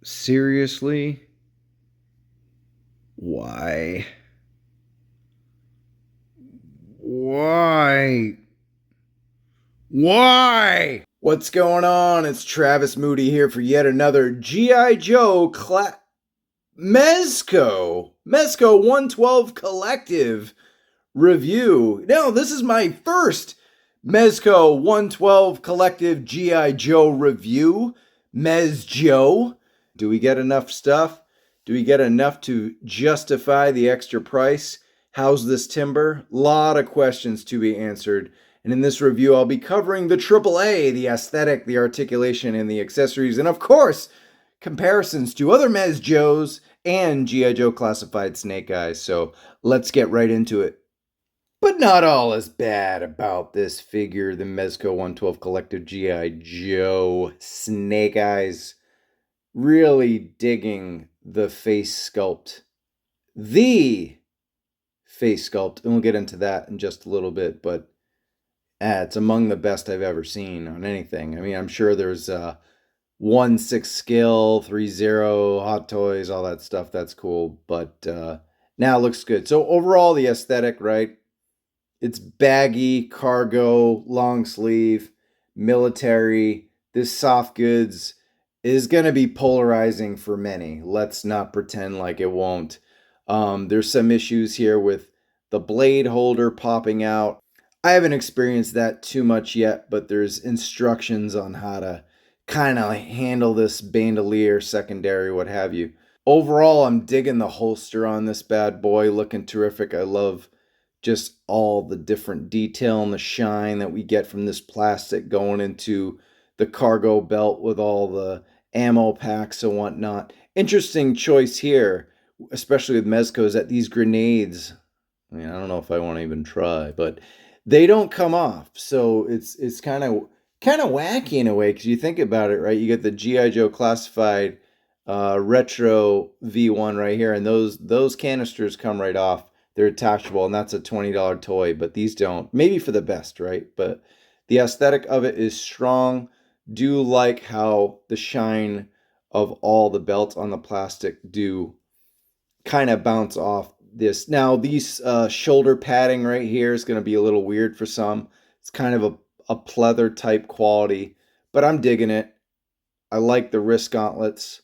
Seriously? Why? Why? Why? What's going on? It's Travis Moody here for yet another GIJoe Mezco 112 Collective review. Now, this is my first Mezco 112 Collective GIJoe review. MezJoe. Do we get enough stuff? Do we get enough to justify the extra price? How's this timber? Lot of questions to be answered. And in this review, I'll be covering the AAA, the aesthetic, the articulation, and the accessories, and of course, comparisons to other MezJoes and GIJoe classified snake eyes. So let's get right into it. But not all is bad about this figure, the Mezco 112 Collective GIJoe Snake Eyes. Really digging the face sculpt. The face sculpt. And we'll get into that in just a little bit, but it's among the best I've ever seen on anything. I mean, I'm sure there's 1/6 scale, 3/0, Hot Toys, all that stuff. That's cool, but now it looks good. So overall, the aesthetic, right? It's baggy, cargo, long sleeve, military. This soft goods is going to be polarizing for many. Let's not pretend like it won't. There's some issues here with the blade holder popping out. I haven't experienced that too much yet, but there's instructions on how to kind of handle this bandolier, secondary, what have you. Overall, I'm digging the holster on this bad boy, looking terrific. I love just all the different detail and the shine that we get from this plastic going into the cargo belt with all the ammo packs and whatnot. Interesting choice here, especially with Mezco, is that these grenades, I mean, I don't know if I want to even try, but they don't come off. So it's kind of wacky in a way, because you think about it, right? You get the GIJoe classified retro V1 right here, and those canisters come right off. They're attachable, and that's a $20 toy, but these don't. Maybe for the best, right? But the aesthetic of it is strong. Do like how the shine of all the belts on the plastic do kind of bounce off this. Now, these shoulder padding right here is going to be a little weird for some. It's kind of a pleather type quality, but I'm digging it. I like the wrist gauntlets.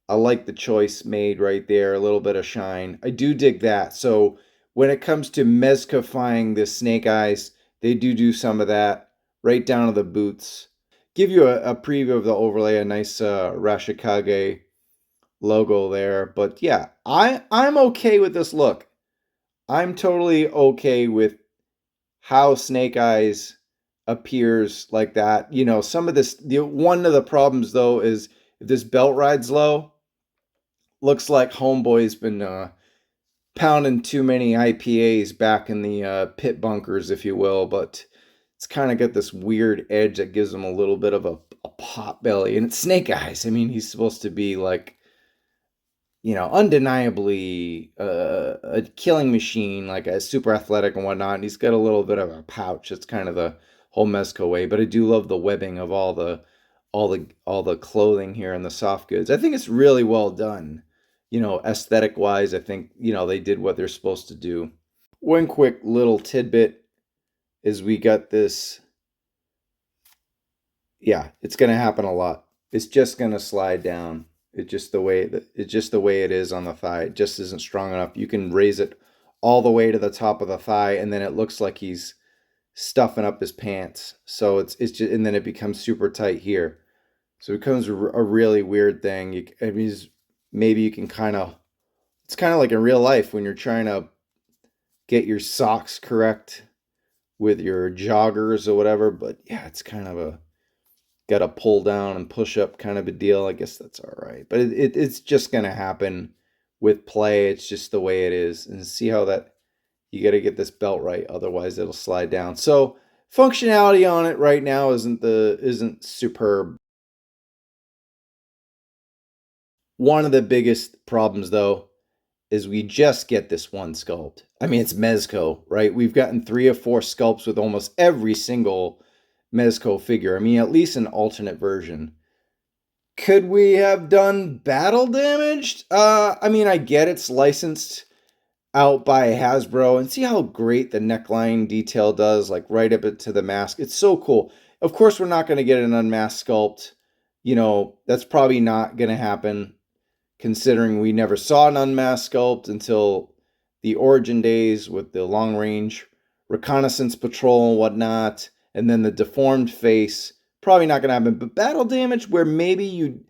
I like the choice made right there, a little bit of shine. I do dig that. So when it comes to mezcifying the snake eyes, they do some of that right down to the boots. Give you a preview of the overlay, a nice Rashikage logo there. But yeah, I'm okay with this look. I'm totally okay with how Snake Eyes appears like that. You know, some of this, one of the problems though is if this belt ride's low, looks like Homeboy's been pounding too many IPAs back in the pit bunkers, if you will, but it's kind of got this weird edge that gives him a little bit of a pot belly. And it's Snake Eyes. I mean, he's supposed to be like, you know, undeniably a killing machine, like a super athletic and whatnot. And he's got a little bit of a pouch. It's kind of the whole Mezco way. But I do love the webbing of all the clothing here and the soft goods. I think it's really well done. You know, aesthetic wise, I think, you know, they did what they're supposed to do. One quick little tidbit is we got this. Yeah, it's going to happen a lot. It's just going to slide down. It's just the way it is on the thigh. It just isn't strong enough. You can raise it all the way to the top of the thigh, and then it looks like he's stuffing up his pants. So it's just, and then it becomes super tight here. So it becomes a really weird thing. I mean, maybe you can it's kind of like in real life when you're trying to get your socks correct with your joggers or whatever. But yeah, it's kind of got to pull down and push up kind of a deal. I guess that's all right. But it's just going to happen with play. It's just the way it is. And see how that, you got to get this belt right. Otherwise it'll slide down. So functionality on it right now isn't superb. One of the biggest problems though is we just get this one sculpt. I mean, it's Mezco, right? We've gotten 3 or 4 sculpts with almost every single Mezco figure. I mean, at least an alternate version. Could we have done battle damaged? I mean, I get it's licensed out by Hasbro, and see how great the neckline detail does, like right up into the mask. It's so cool. Of course, we're not going to get an unmasked sculpt. You know, that's probably not going to happen, considering we never saw an unmasked sculpt until the Origin days with the long range reconnaissance patrol and whatnot, and then the deformed face. Probably not going to happen. But battle damage, where maybe you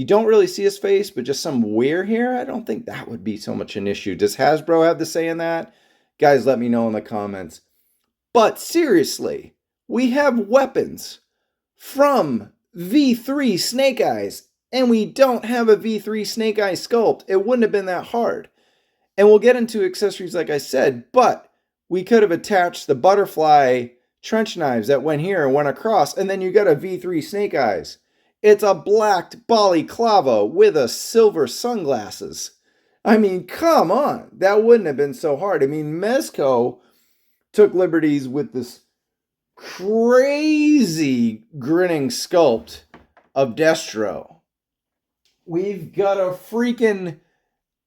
don't really see his face, but just some wear here, I don't think that would be so much an issue. Does Hasbro have to say in that? Guys, let me know in the comments. But seriously, we have weapons from V3 Snake Eyes, and we don't have a V3 Snake Eyes sculpt. It wouldn't have been that hard. And we'll get into accessories like I said, but we could have attached the butterfly trench knives that went here and went across, and then you got a V3 Snake Eyes. It's a blacked balaclava with a silver sunglasses. I mean, come on. That wouldn't have been so hard. I mean, Mezco took liberties with this crazy grinning sculpt of Destro. We've got a freaking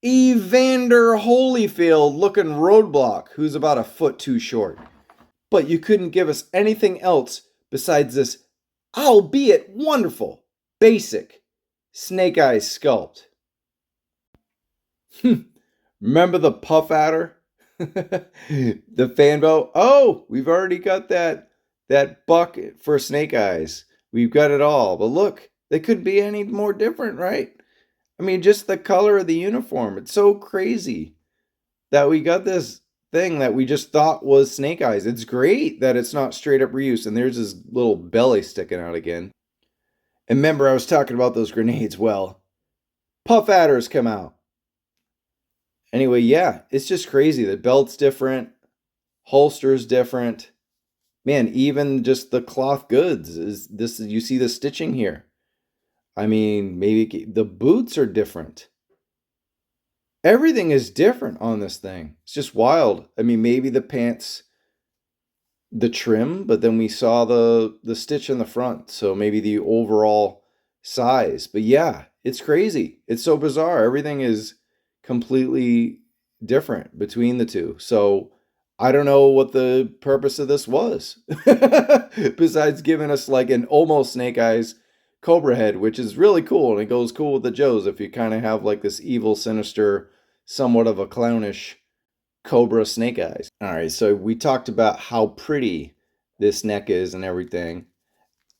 Evander Holyfield looking roadblock who's about a foot too short. But you couldn't give us anything else besides this, albeit wonderful, basic Snake Eyes sculpt. Remember the Puff Adder? The Fanbow? Oh, we've already got that bucket for Snake Eyes. We've got it all. But look, they couldn't be any more different, right? I mean, just the color of the uniform. It's so crazy that we got this thing that we just thought was Snake Eyes. It's great that it's not straight up reuse. And there's his little belly sticking out again. And remember, I was talking about those grenades. Well, Puff Adders come out. Anyway, yeah, it's just crazy. The belt's different. Holster's different. Man, even just the cloth goods is this. You see the stitching here. I mean, maybe the boots are different. Everything is different on this thing. It's just wild. I mean, maybe the pants, the trim, but then we saw the stitch in the front. So maybe the overall size. But yeah, it's crazy. It's so bizarre. Everything is completely different between the two. So I don't know what the purpose of this was. Besides giving us like an almost Snake Eyes Cobra head, which is really cool, and it goes cool with the Joes if you kind of have like this evil, sinister, somewhat of a clownish Cobra Snake Eyes. All right, so we talked about how pretty this neck is and everything,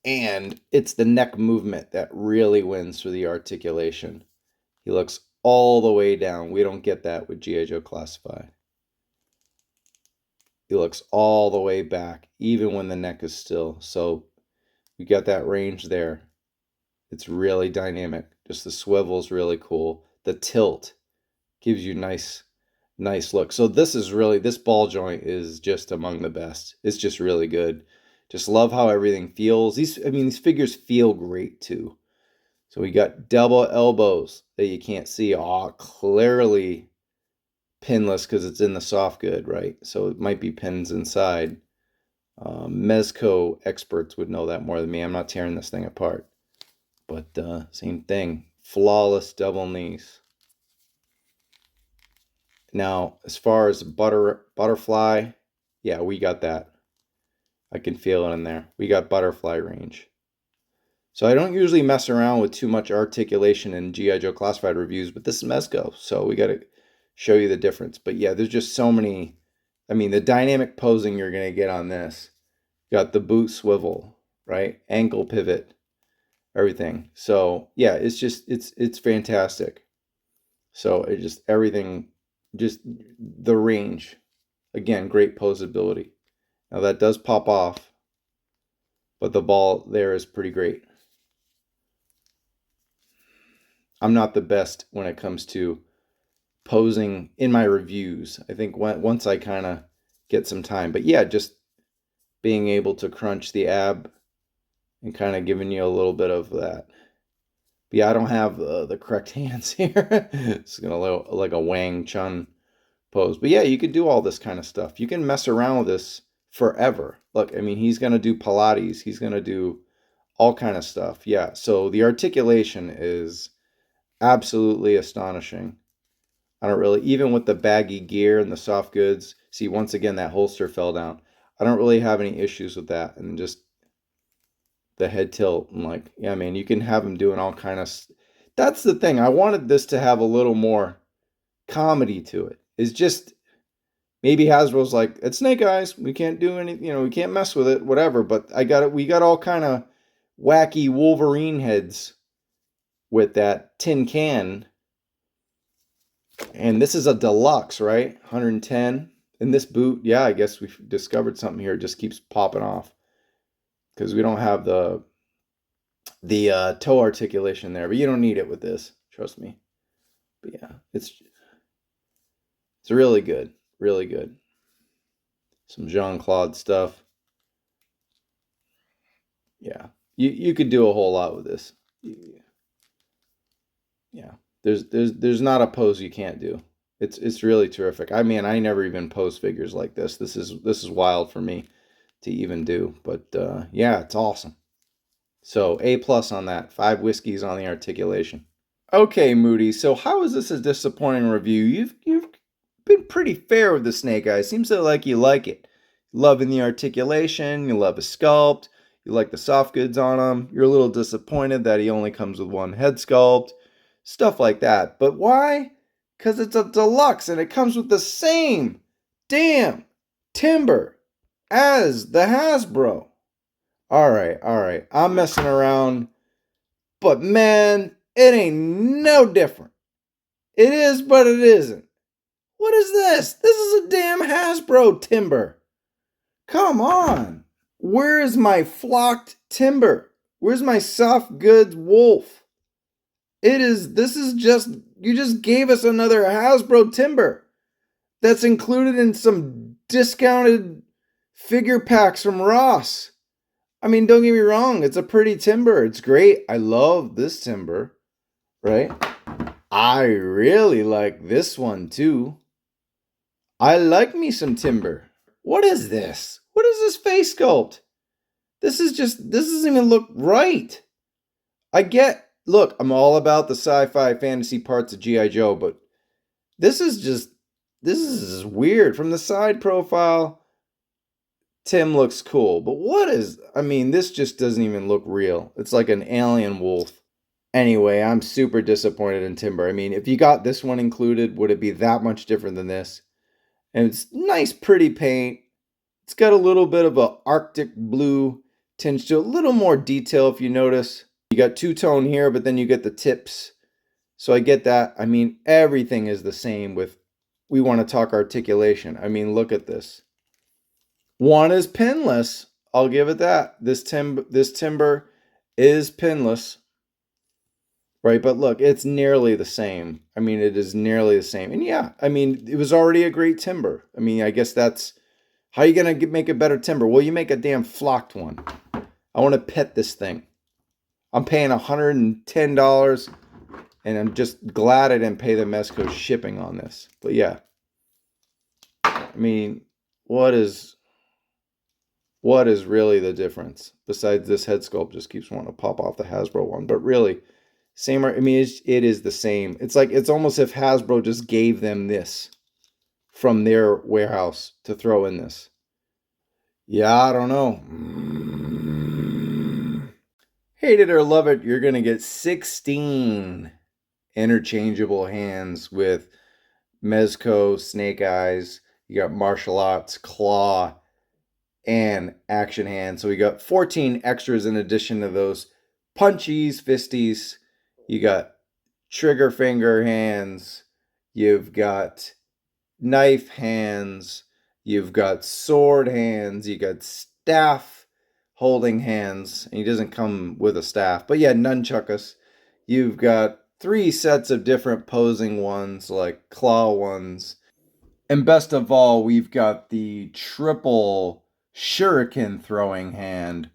and it's the neck movement that really wins for the articulation. He looks all the way down. We don't get that with GIJoe Classified. He looks all the way back, even when the neck is still. So we got that range there. It's really dynamic. Just the swivel's really cool. The tilt gives you nice look. So this ball joint is just among the best. It's just really good. Just love how everything feels. These figures feel great too. So we got double elbows that you can't see. Clearly pinless because it's in the soft good, right? So it might be pins inside. Mezco experts would know that more than me. I'm not tearing this thing apart. But same thing. Flawless double knees. Now, as far as butterfly, yeah, we got that. I can feel it in there. We got butterfly range. So I don't usually mess around with too much articulation in GIJoe Classified reviews, but this is Mezco, so we got to show you the difference. But yeah, there's just so many. I mean, the dynamic posing you're going to get on this. Got the boot swivel, right? Ankle pivot, everything. So yeah, it's fantastic. So it just everything, just the range. Again, great posability. Now that does pop off, but the ball there is pretty great. I'm not the best when it comes to posing in my reviews. I think once I kind of get some time, but yeah, just being able to crunch the ab and kind of giving you a little bit of that. But yeah, I don't have the correct hands here. It's gonna look like a Wang Chun pose. But yeah, you could do all this kind of stuff. You can mess around with this forever. Look, I mean, he's gonna do Pilates. He's gonna do all kind of stuff. Yeah, so the articulation is absolutely astonishing. I don't really, even with the baggy gear and the soft goods, see, once again, that holster fell down. I don't really have any issues with that. And just the head tilt, and like, yeah, man, you can have them doing all kind of. That's the thing. I wanted this to have a little more comedy to it. It's just maybe Hasbro's like, it's Snake Eyes. We can't do any, we can't mess with it, whatever. But I got it. We got all kind of wacky Wolverine heads with that tin can. And this is a deluxe, right? 110. In this boot, yeah, I guess we've discovered something here. It just keeps popping off because we don't have the toe articulation there, but you don't need it with this. Trust me. But yeah, it's really good, really good. Some Jean-Claude stuff. Yeah, you could do a whole lot with this. Yeah, there's not a pose you can't do. It's really terrific. I mean, I never even pose figures like this. This is wild for me to even do. But yeah, it's awesome. So A+ on that. 5 whiskeys on the articulation. Okay, Moody. So how is this a disappointing review? You've been pretty fair with the Snake Eyes. Seems like you like it. Loving the articulation. You love his sculpt. You like the soft goods on him. You're a little disappointed that he only comes with one head sculpt. Stuff like that. But why? Because it's a deluxe and it comes with the same damn timber as the Hasbro. All right. I'm messing around. But man, it ain't no different. It is, but it isn't. What is this? This is a damn Hasbro timber. Come on. Where is my flocked timber? Where's my soft goods wolf? This is just, you just gave us another Hasbro timber that's included in some discounted figure packs from Ross. I mean, don't get me wrong, it's a pretty timber. It's great. I love this timber, right? I really like this one too. I like me some timber. What is this? What is this face sculpt? This doesn't even look right. Look, I'm all about the sci-fi fantasy parts of G.I. Joe, but this is weird. From the side profile, Tim looks cool, but this just doesn't even look real. It's like an alien wolf. Anyway, I'm super disappointed in Timber. I mean, if you got this one included, would it be that much different than this? And it's nice, pretty paint. It's got a little bit of a Arctic blue tinge to a little more detail if you notice. You got two-tone here, but then you get the tips. So I get that. I mean, everything is the same with, we want to talk articulation. I mean, look at this. One is pinless. I'll give it that. This timber is pinless. Right, but look, it's nearly the same. I mean, it is nearly the same. And yeah, I mean, it was already a great timber. I mean, I guess that's, how are you going to make a better timber? Well, you make a damn flocked one. I want to pet this thing. I'm paying $110, and I'm just glad I didn't pay the Mezco shipping on this. But yeah, I mean, what is really the difference? Besides this head sculpt just keeps wanting to pop off the Hasbro one. But really, same, I mean, it is the same. It's like, it's almost if Hasbro just gave them this from their warehouse to throw in this. Yeah, I don't know. Hate it or love it, you're going to get 16 interchangeable hands with Mezco, Snake Eyes. You got martial arts, claw, and action hands. So we got 14 extras in addition to those punchies, fisties. You got trigger finger hands. You've got knife hands. You've got sword hands. You got staff holding hands. And he doesn't come with a staff. But yeah, nunchuckus. You've got 3 sets of different posing ones, like claw ones. And best of all, we've got the triple shuriken throwing hand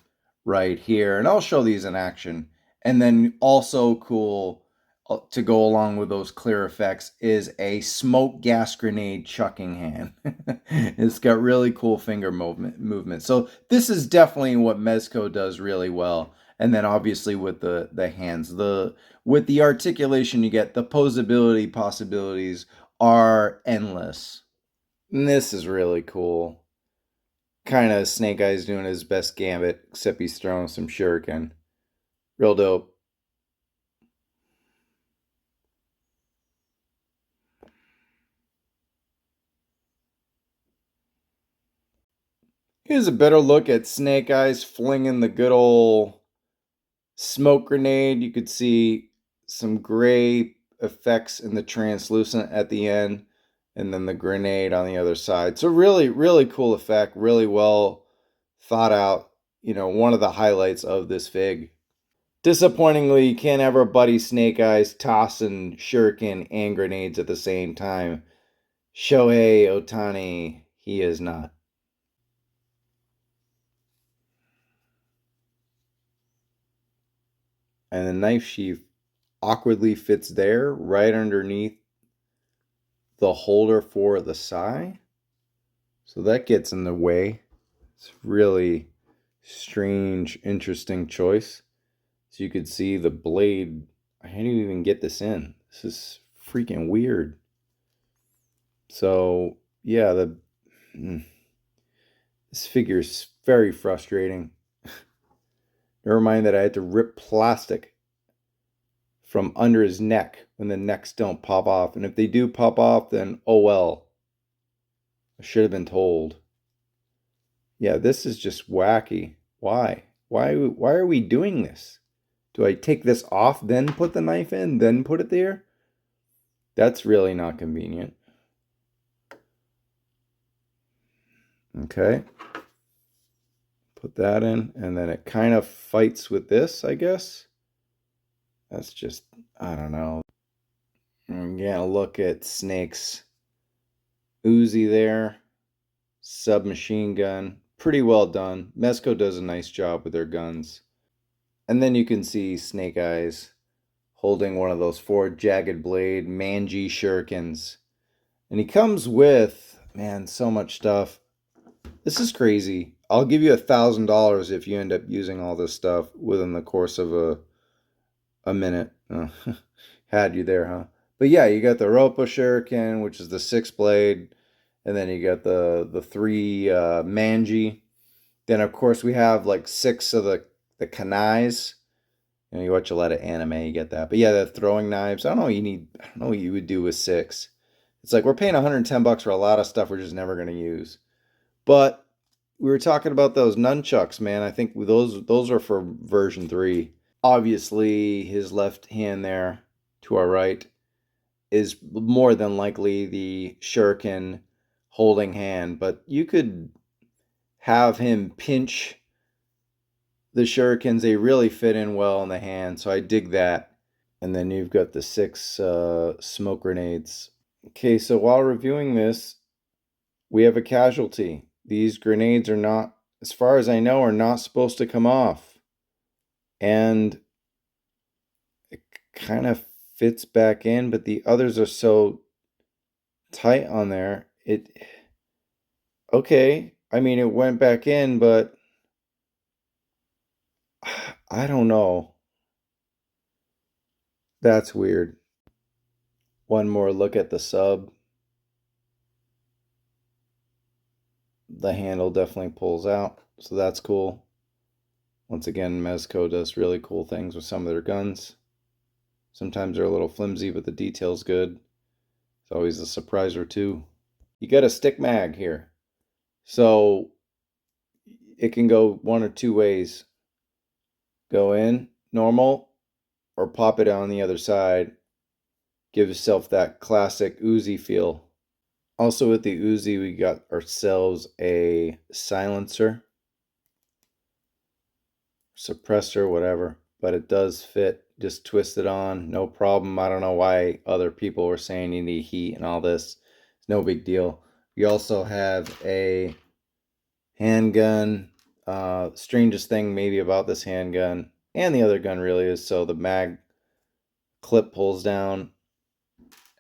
right here. And I'll show these in action. And then also cool to go along with those clear effects is a smoke gas grenade chucking hand. It's got really cool finger movement. So this is definitely what Mezco does really well. And then obviously with the hands, with the articulation you get, the posability possibilities are endless. And this is really cool. Kind of Snake Eyes doing his best gambit, except he's throwing some shuriken. Real dope. Here's a better look at Snake Eyes flinging the good old smoke grenade. You could see some gray effects in the translucent at the end, and then the grenade on the other side. So really, really cool effect. Really well thought out. You know, one of the highlights of this fig. Disappointingly, you can't have our buddy Snake Eyes tossing shuriken and grenades at the same time. Shohei Ohtani, he is not. And the knife sheath awkwardly fits there, right underneath the holder for the sai. So that gets in the way. It's really strange, interesting choice. So you could see the blade. How do you even get this in? This is freaking weird. So yeah, this figure is very frustrating. Never mind that I had to rip plastic from under his neck when the necks don't pop off. And if they do pop off, then oh well. I should have been told. Yeah, this is just wacky. Why? Why are we doing this? Do I take this off, then put the knife in, then put it there? That's really not convenient. Okay. Put that in, and then it kind of fights with this, I guess. That's just, I don't know. I'm gonna look at Snake's Uzi there. Submachine gun. Pretty well done. Mezco does a nice job with their guns. And then you can see Snake Eyes holding one of those 4 jagged blade Manji shurikens. And he comes with, man, so much stuff. This is crazy. I'll give you $1,000 if you end up using all this stuff within the course of a minute. Had you there, huh? But yeah, you got the Ropa shuriken, which is the 6 blade. And then you got the 3 Manji. Then, of course, we have like 6 of the kanais. You know, you watch a lot of anime, you get that. But yeah, the throwing knives. I don't know what you would do with 6. It's like we're paying $110 for a lot of stuff we're just never going to use. But we were talking about those nunchucks, man. I think those are for version 3. Obviously, his left hand there to our right is more than likely the shuriken holding hand, but you could have him pinch the shurikens. They really fit in well in the hand, so I dig that. And then you've got the 6 smoke grenades. Okay, so while reviewing this, we have a casualty. These grenades are not, as far as I know, are not supposed to come off. And it kind of fits back in, but the others are so tight on there. Okay, I mean, it went back in, but I don't know. That's weird. One more look at the sub. The handle definitely pulls out, so that's cool. Once again, Mezco does really cool things with some of their guns. Sometimes they're a little flimsy, but the detail's good. It's always a surprise or two. You got a stick mag here. So it can go one or two ways. Go in, normal, or pop it on the other side. Give yourself that classic Uzi feel. Also with the Uzi, we got ourselves a silencer, suppressor, whatever, but it does fit. Just twist it on, no problem. I don't know why other people were saying you need heat and all this. It's no big deal. We also have a handgun. Strangest thing maybe about this handgun and the other gun really is so the mag clip pulls down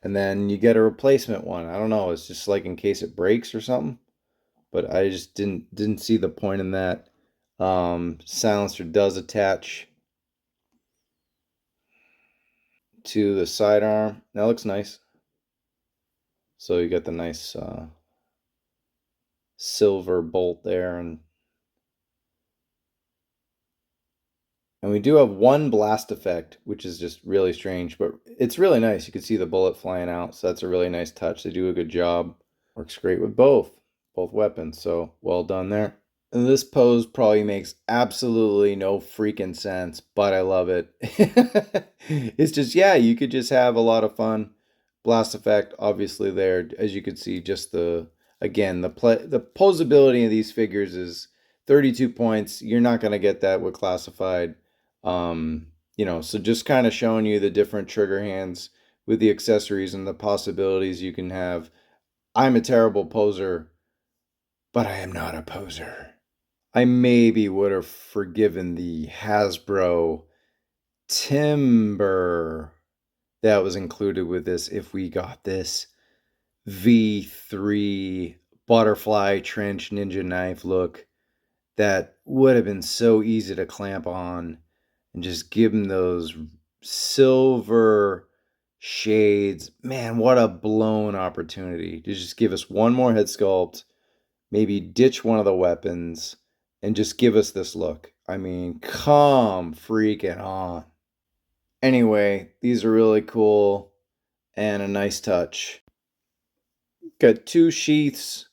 and then you get a replacement one. I don't know, it's just like in case it breaks or something, but I just didn't see the point in that. Silencer does attach to the sidearm. That looks nice. So you got the nice silver bolt there, and we do have one blast effect, which is just really strange, but it's really nice. You can see the bullet flying out, so that's a really nice touch. They do a good job. Works great with both weapons, so well done there. And this pose probably makes absolutely no freaking sense, but I love it. It's just, yeah, you could just have a lot of fun. Blast effect, obviously there, as you can see, just again, the posability of these figures is 32 points. You're not going to get that with classified. So just kind of showing you the different trigger hands with the accessories and the possibilities you can have. I'm a terrible poser, but I am not a poser. I maybe would have forgiven the Hasbro timber that was included with this if we got this V3 butterfly trench ninja knife look. That would have been so easy to clamp on and just give them those silver shades. Man, what a blown opportunity to just give us one more head sculpt, maybe ditch one of the weapons, and just give us this look. I mean, come freaking on. Anyway, these are really cool and a nice touch. Got two sheaths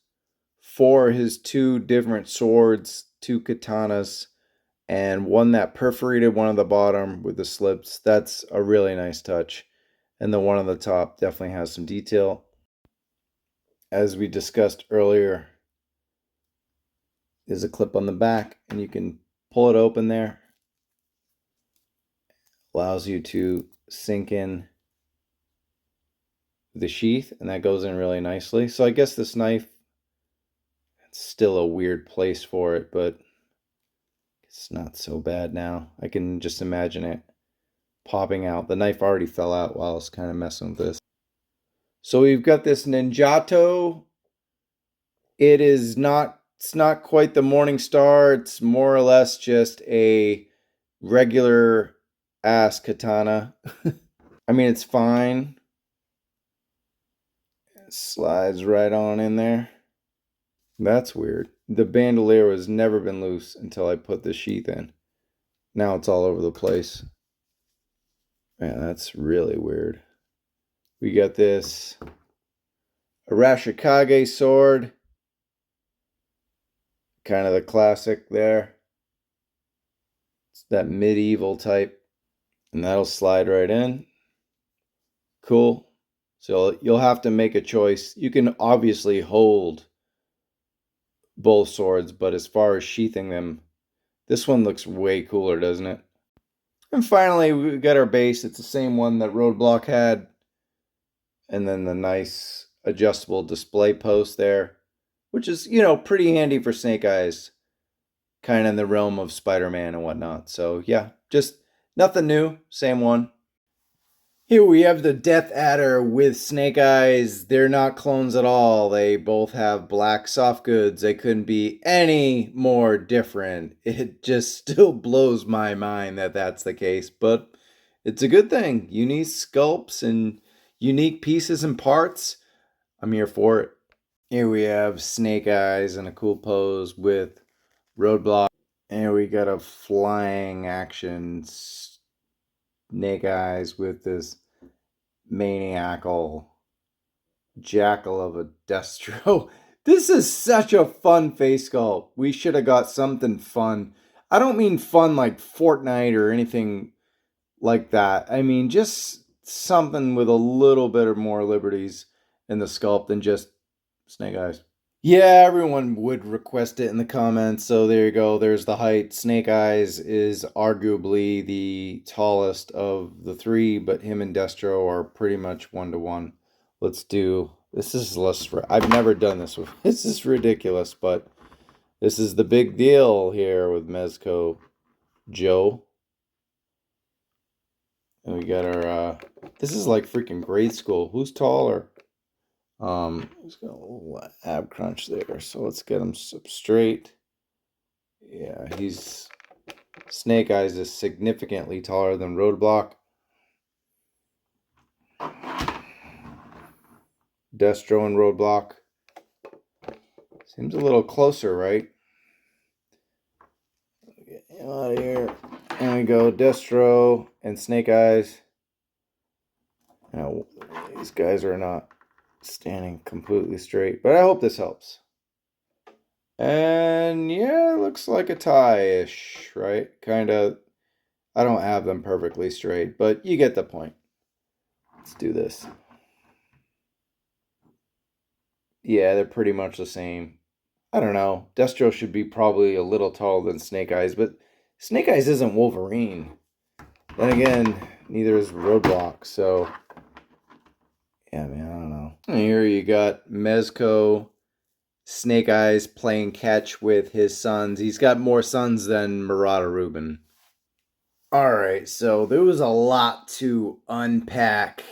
for his two different swords, two katanas, and one that perforated one of the bottom with the slips. That's a really nice touch. And the one on the top definitely has some detail. As we discussed earlier, there's a clip on the back, and you can pull it open there. Allows you to sink in the sheath, and that goes in really nicely. So I guess this knife, it's still a weird place for it, but it's not so bad now. I can just imagine it popping out. The knife already fell out while I was kind of messing with this. So we've got this Ninjato. It's not quite the Morning Star. It's more or less just a regular ass katana. I mean, it's fine. It slides right on in there. That's weird. The bandolier has never been loose until I put the sheath in. Now it's all over the place. Man, that's really weird. We got this Arashikage sword. Kind of the classic there. It's that medieval type. And that'll slide right in. Cool. So you'll have to make a choice. You can obviously hold both swords, but as far as sheathing them, this one looks way cooler, doesn't it? And finally, we got our base. It's the same one that Roadblock had. And then the nice adjustable display post there, which is, pretty handy for Snake Eyes, kind of in the realm of Spider-Man and whatnot. So yeah, just nothing new, same one. Here we have the Death Adder with Snake Eyes. They're not clones at all. They both have black soft goods. They couldn't be any more different. It just still blows my mind that that's the case, but it's a good thing. Unique sculpts and unique pieces and parts. I'm here for it. Here we have Snake Eyes in a cool pose with Roadblock. And we got a flying action Snake Eyes with this maniacal jackal of a Destro. This is such a fun face sculpt. We should have got something fun. I don't mean fun like Fortnite or anything like that. I mean just something with a little bit of more liberties in the sculpt than just Snake Eyes. Yeah, everyone would request it in the comments, so there you go. There's the height. Snake Eyes is arguably the tallest of the three, but him and Destro are pretty much 1-to-1. Let's do... This is less... I've never done this before. This is ridiculous, but this is the big deal here with Mezco Joe. And we got our... This is like freaking grade school. Who's taller? He's got a little ab crunch there, so let's get him straight. Yeah, Snake Eyes is significantly taller than Roadblock. Destro and Roadblock. Seems a little closer, right? Get him out of here. And we go Destro and Snake Eyes. Now, these guys are not standing completely straight, but I hope this helps. And yeah, looks like a tie-ish, right? Kind of. I don't have them perfectly straight, but you get the point. Let's do this. Yeah, they're pretty much the same. I don't know. Destro should be probably a little taller than Snake Eyes, but Snake Eyes isn't Wolverine. Then again, neither is Roadblock, so yeah, man, I don't know. And here you got Mezco, Snake Eyes playing catch with his sons. He's got more sons than Murata Rubin. Alright, so there was a lot to unpack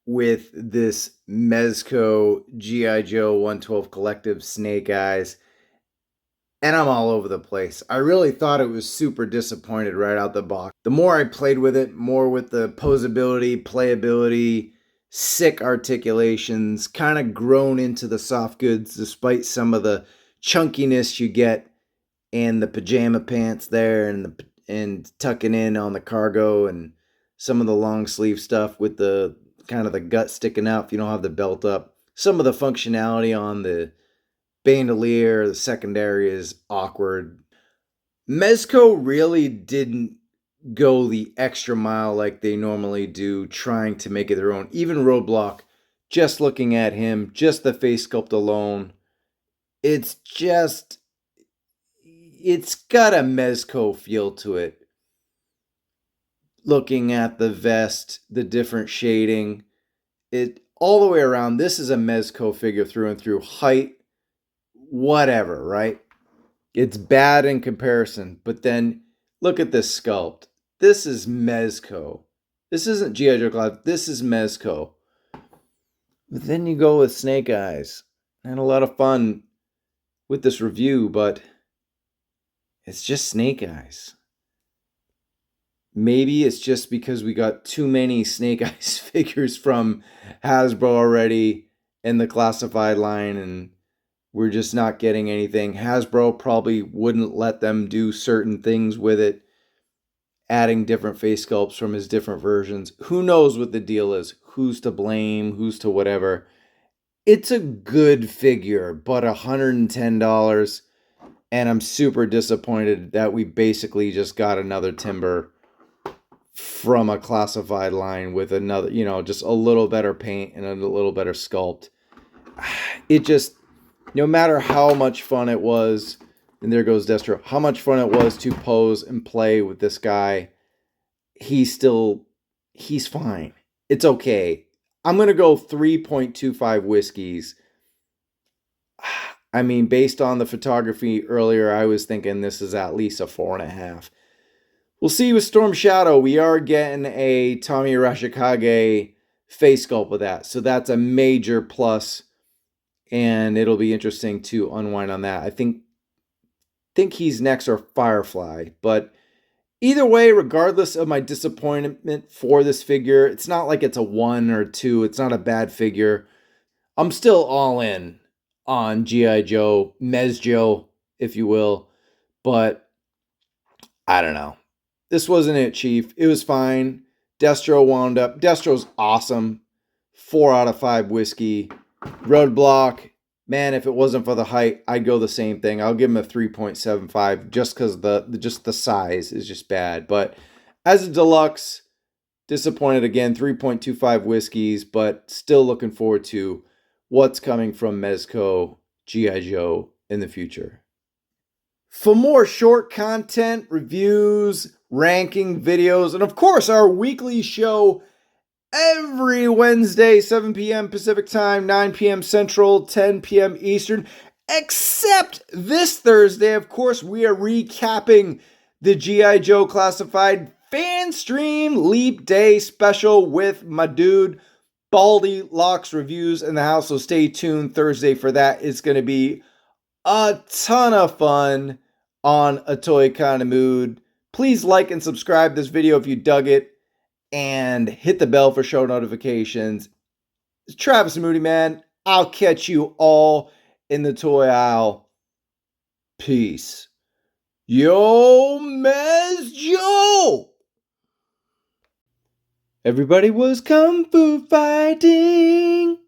with this Mezco GIJoe 112 Collective Snake Eyes. And I'm all over the place. I really thought it was super disappointed right out the box. The more I played with it, more with the posability, playability, sick articulations, kind of grown into the soft goods despite some of the chunkiness you get and the pajama pants there and tucking in on the cargo and some of the long sleeve stuff with the kind of the gut sticking out if you don't have the belt up. Some of the functionality on the bandolier, the secondary is awkward. Mezco really didn't go the extra mile like they normally do, trying to make it their own. Even Roadblock, just looking at him, just the face sculpt alone, it's got a Mezco feel to it. Looking at the vest, the different shading, it all the way around, this is a Mezco figure through and through. Height, whatever, right? It's bad in comparison, but then look at this sculpt. This is Mezco. This isn't GIJoe Cloud. This is Mezco. But then you go with Snake Eyes. I had a lot of fun with this review, but it's just Snake Eyes. Maybe it's just because we got too many Snake Eyes figures from Hasbro already in the classified line, and we're just not getting anything. Hasbro probably wouldn't let them do certain things with it, adding different face sculpts from his different versions. Who knows what the deal is? Who's to blame? Who's to whatever? It's a good figure, but $110, and I'm super disappointed that we basically just got another Timber from a classified line with another, just a little better paint and a little better sculpt. It just, no matter how much fun it was, and there goes Destro, how much fun it was to pose and play with this guy, he's fine. It's okay. I'm going to go 3.25 whiskeys. I mean, based on the photography earlier, I was thinking this is at least a 4.5. We'll see with Storm Shadow. We are getting a Tommy Arashikage face sculpt with that. So that's a major plus, and it'll be interesting to unwind on that. I think he's next or Firefly. But either way, regardless of my disappointment for this figure, it's not like it's a 1 or 2. It's not a bad figure. I'm still all in on GIJoe, MezJoe, if you will. But I don't know. This wasn't it, Chief. It was fine. Destro wound up. Destro's awesome. 4 out of 5 whiskey. Roadblock, man, if it wasn't for the height, I'd go the same thing. I'll give him a 3.75 just because the size is just bad. But as a deluxe, disappointed again. 3.25 whiskeys, but still looking forward to what's coming from Mezco GIJoe in the future. For more short content, reviews, ranking videos, and of course our weekly show every Wednesday, 7 p.m. Pacific Time, 9 p.m. Central, 10 p.m. Eastern, except this Thursday, of course, we are recapping the GIJoe Classified Fan Stream Leap Day special with my dude, Baldy Locks Reviews in the house, so stay tuned Thursday for that. It's going to be a ton of fun. on a toy kind of mood. Please like and subscribe this video if you dug it, and hit the bell for show notifications. It's Travis and Moody, man. I'll catch you all in the toy aisle. Peace. Yo, MezJoe! Everybody was kung fu fighting.